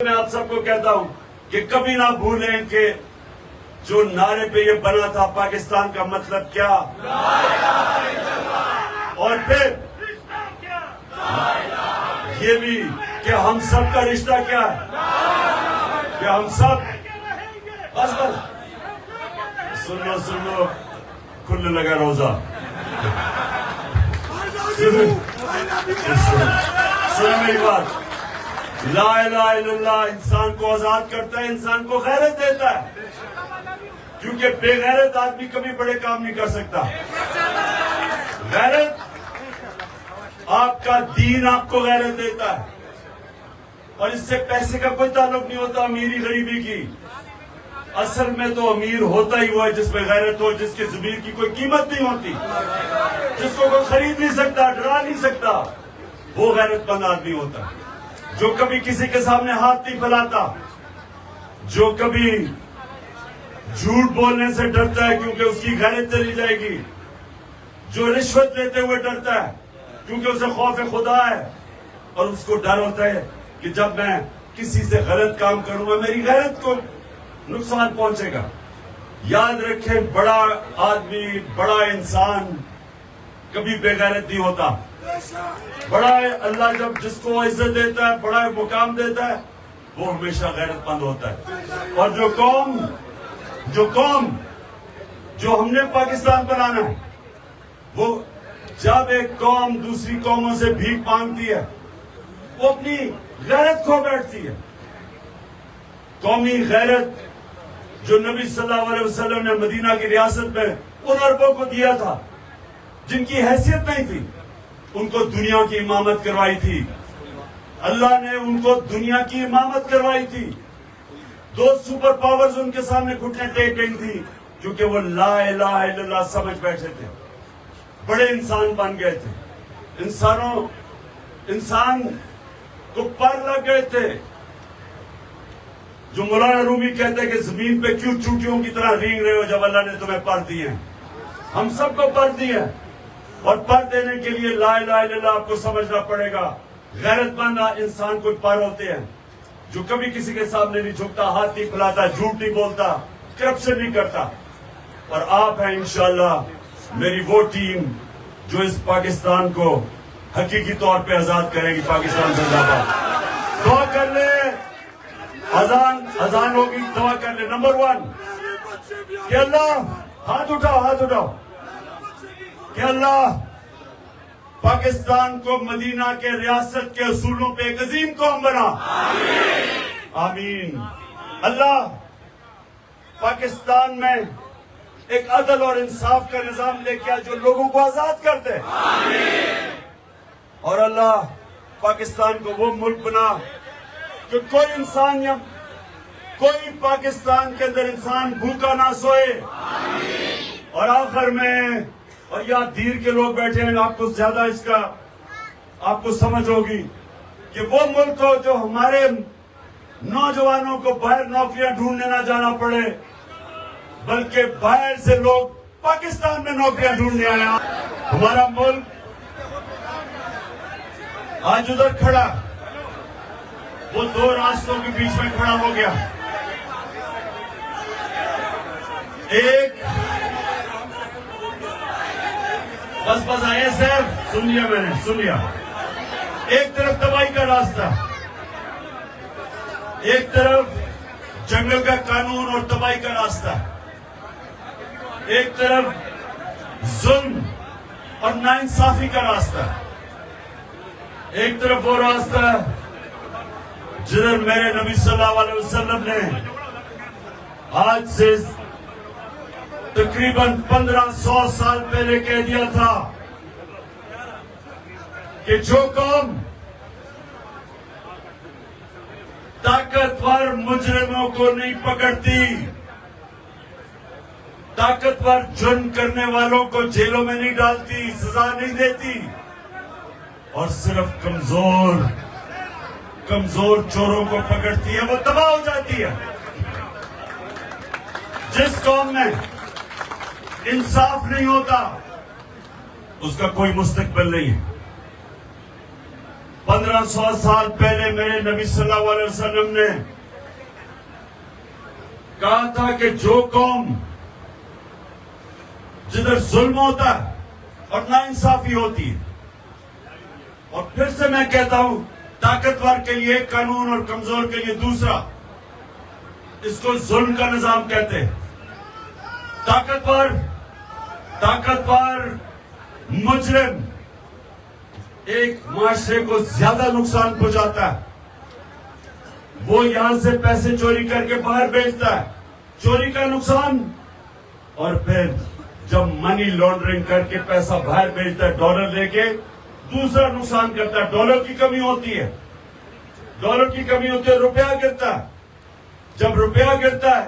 میں آپ سب کو کہتا ہوں کہ کبھی نہ بھولیں کہ جو نعرے پہ یہ بنا تھا پاکستان کا مطلب کیا، اور پھر یہ بھی کہ ہم سب کا رشتہ کیا ہے، کہ ہم سب بس سن لو کھلنے لگا روزہ، سن میری بات، لا الہ الا اللہ انسان کو آزاد کرتا ہے، انسان کو غیرت دیتا ہے، کیونکہ بے غیرت آدمی کبھی بڑے کام نہیں کر سکتا۔ غیرت آپ کا دین آپ کو غیرت دیتا ہے، اور اس سے پیسے کا کوئی تعلق نہیں ہوتا، امیری غریبی کی۔ اصل میں تو امیر ہوتا ہی وہ ہے جس میں غیرت ہو، جس کے ضمیر کی کوئی قیمت نہیں ہوتی، جس کو کوئی خرید نہیں سکتا، ڈرا نہیں سکتا، وہ غیرت مند آدمی ہوتا ہے۔ جو کبھی کسی کے سامنے ہاتھ نہیں پھیلاتا، جو کبھی جھوٹ بولنے سے ڈرتا ہے کیونکہ اس کی غیرت چلی جائے گی، جو رشوت لیتے ہوئے ڈرتا ہے کیونکہ اسے خوف خدا ہے، اور اس کو ڈر ہوتا ہے کہ جب میں کسی سے غلط کام کروں گا میری غیرت کو نقصان پہنچے گا۔ یاد رکھیں، بڑا آدمی، بڑا انسان کبھی بے غیرت نہیں ہوتا۔ بڑا اللہ جب جس کو عزت دیتا ہے، بڑا مقام دیتا ہے، وہ ہمیشہ غیرت مند ہوتا ہے۔ اور جو قوم جو ہم نے پاکستان بنانا ہے، وہ جب ایک قوم دوسری قوموں سے بھیک مانگتی ہے، وہ اپنی غیرت کھو بیٹھتی ہے۔ قومی غیرت جو نبی صلی اللہ علیہ وسلم نے مدینہ کی ریاست میں ان عربوں کو دیا تھا جن کی حیثیت نہیں تھی، ان کو دنیا کی امامت کروائی تھی۔ اللہ نے ان کو دنیا کی امامت کروائی تھی۔ 2 سپر پاورز ان کے سامنے گھٹنے ٹیک گئی تھی کیونکہ وہ لا الہ الا اللہ سمجھ بیٹھے تھے، بڑے انسان بن گئے تھے، انسان کو پر لگ گئے تھے۔ جو مولانا رومی کہتے ہیں کہ زمین پہ کیوں چوٹیوں کی طرح رینگ رہے ہو جب اللہ نے تمہیں پر دیے ہیں۔ ہم سب کو پر دیے، اور پر دینے کے لیے لا الہ الا اللہ آپ کو سمجھنا پڑے گا۔ غیرت مند انسان کو پر ہوتے ہیں جو کبھی کسی کے سامنے نہیں جھکتا، ہاتھ نہیں پھیلاتا، جھوٹ نہیں بولتا، کرپشن نہیں کرتا۔ اور آپ ہیں انشاءاللہ میری وہ ٹیم جو اس پاکستان کو حقیقی طور پہ آزاد کرے گی۔ پاکستان زندہ باد۔ دعا کر لیں، اذان ہوگی، دعا کر لیں۔ نمبر 1 کہ اللہ، ہاتھ اٹھاؤ کہ اللہ پاکستان کو مدینہ کے ریاست کے اصولوں پہ ایک عظیم قوم بنا۔ آمین۔ اللہ پاکستان میں ایک عدل اور انصاف کا نظام لے کے آ جو لوگوں کو آزاد کر دے۔ اور اللہ پاکستان کو وہ ملک بنا کہ کوئی پاکستان کے اندر انسان بھوکا نہ سوئے۔ اور آخر میں، اور یہاں دیر کے لوگ بیٹھے ہیں، آپ کو زیادہ اس کا آپ کو سمجھ ہوگی کہ وہ ملک ہو جو ہمارے نوجوانوں کو باہر نوکریاں ڈھونڈنے نہ جانا پڑے، بلکہ باہر سے لوگ پاکستان میں نوکریاں ڈھونڈنے آئے۔ ہمارا ملک آج ادھر کھڑا، وہ 2 راستوں کے بیچ میں کھڑا ہو گیا۔ ایک بس آئے صاحب، سن لیا۔ ایک طرف تباہی کا راستہ، ایک طرف جنگل کا قانون اور تباہی کا راستہ، ایک طرف ظلم اور ناانصافی کا راستہ، ایک طرف وہ راستہ جدھر میرے نبی صلی اللہ علیہ وسلم نے آج سے تقریباً 1500 سال پہلے کہہ دیا تھا کہ جو قوم طاقتور مجرموں کو نہیں پکڑتی، طاقتور جرم کرنے والوں کو جیلوں میں نہیں ڈالتی، سزا نہیں دیتی، اور صرف کمزور چوروں کو پکڑتی ہے، وہ تباہ ہو جاتی ہے۔ جس قوم میں انصاف نہیں ہوتا اس کا کوئی مستقبل نہیں ہے۔ 1500 سال پہلے میرے نبی صلی اللہ علیہ وسلم نے کہا تھا کہ جو قوم جدھر ظلم ہوتا ہے اور ناانصافی ہوتی ہے، اور پھر سے میں کہتا ہوں، طاقتور کے لیے ایک قانون اور کمزور کے لیے دوسرا، اس کو ظلم کا نظام کہتے ہیں۔ طاقتور مجرم ایک معاشرے کو زیادہ نقصان پہنچاتا ہے، وہ یہاں سے پیسے چوری کر کے باہر بیچتا ہے، چوری کا نقصان، اور پھر جب منی لانڈرنگ کر کے پیسہ باہر بیچتا ہے ڈالر لے کے، دوسرا نقصان کرتا ہے۔ ڈالر کی کمی ہوتی ہے، روپیہ گرتا ہے۔ جب روپیہ گرتا ہے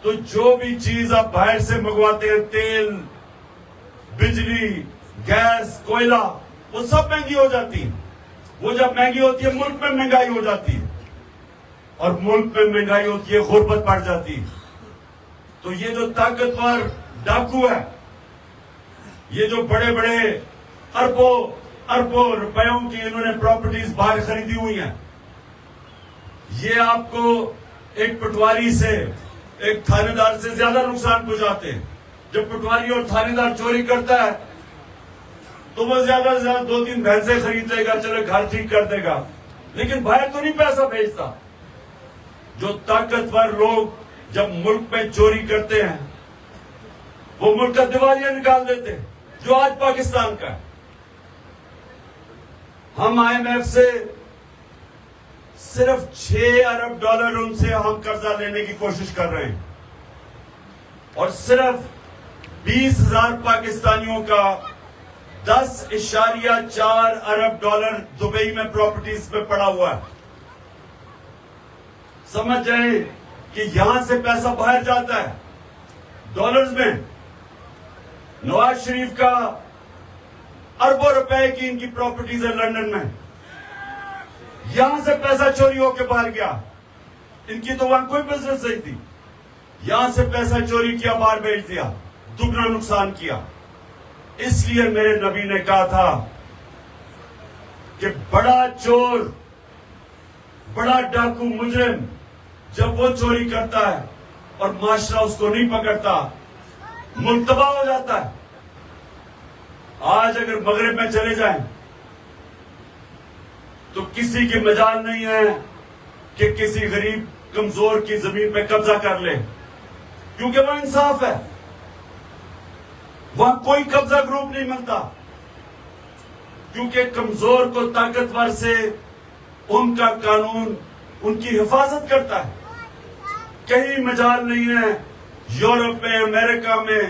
تو جو بھی چیز آپ باہر سے منگواتے ہیں، تیل، بجلی، گیس، کوئلہ، وہ سب مہنگی ہو جاتی ہے۔ وہ جب مہنگی ہوتی ہے، ملک میں مہنگائی ہو جاتی ہے، اور ملک میں مہنگائی ہوتی ہے، غربت بڑھ جاتی ہے۔ تو یہ جو طاقتور ڈاکو ہے، یہ جو بڑے بڑے اربوں روپیوں کی انہوں نے پراپرٹیز باہر خریدی ہوئی ہیں، یہ آپ کو ایک پٹواری سے، ایک تھانے دار سے زیادہ نقصان پہنچاتے ہیں۔ جب پٹواری اور تھانے دار چوری کرتا ہے تو وہ زیادہ سے زیادہ 2-3 بھینسیں خرید لے گا، چلے گھر ٹھیک کر دے گا، لیکن باہر تو نہیں پیسہ بھیجتا۔ جو طاقتور لوگ جب ملک میں چوری کرتے ہیں، وہ ملک کا دیوالیہ نکال دیتے ہیں، جو آج پاکستان کا ہے۔ ہم IMF سے صرف 6 ارب ڈالر ان سے ہم قرضہ لینے کی کوشش کر رہے ہیں، اور صرف 20,000 پاکستانیوں کا 10.4 ارب ڈالر دبئی میں پراپرٹیز پہ پڑا ہوا ہے۔ سمجھ جائیں کہ یہاں سے پیسہ باہر جاتا ہے ڈالرز میں۔ نواز شریف کا اربوں روپے کی ان کی پراپرٹیز ہے لندن میں، یہاں سے پیسہ چوری ہو کے باہر گیا۔ ان کی تو وہاں کوئی بزنس نہیں تھی، یہاں سے پیسہ چوری کیا، باہر بھیج دیا، دگنا نقصان کیا۔ اس لیے میرے نبی نے کہا تھا کہ بڑا چور، بڑا ڈاکو مجرم جب وہ چوری کرتا ہے اور معاشرہ اس کو نہیں پکڑتا، ملک تباہ ہو جاتا ہے۔ آج اگر مغرب میں چلے جائیں تو کسی کی مجال نہیں ہے کہ کسی غریب کمزور کی زمین پہ قبضہ کر لے، کیونکہ وہ انصاف ہے، وہاں کوئی قبضہ گروپ نہیں ملتا، کیونکہ کمزور کو طاقتور سے ان کا قانون ان کی حفاظت کرتا ہے۔ کہیں مجال نہیں ہے یورپ میں، امریکہ میں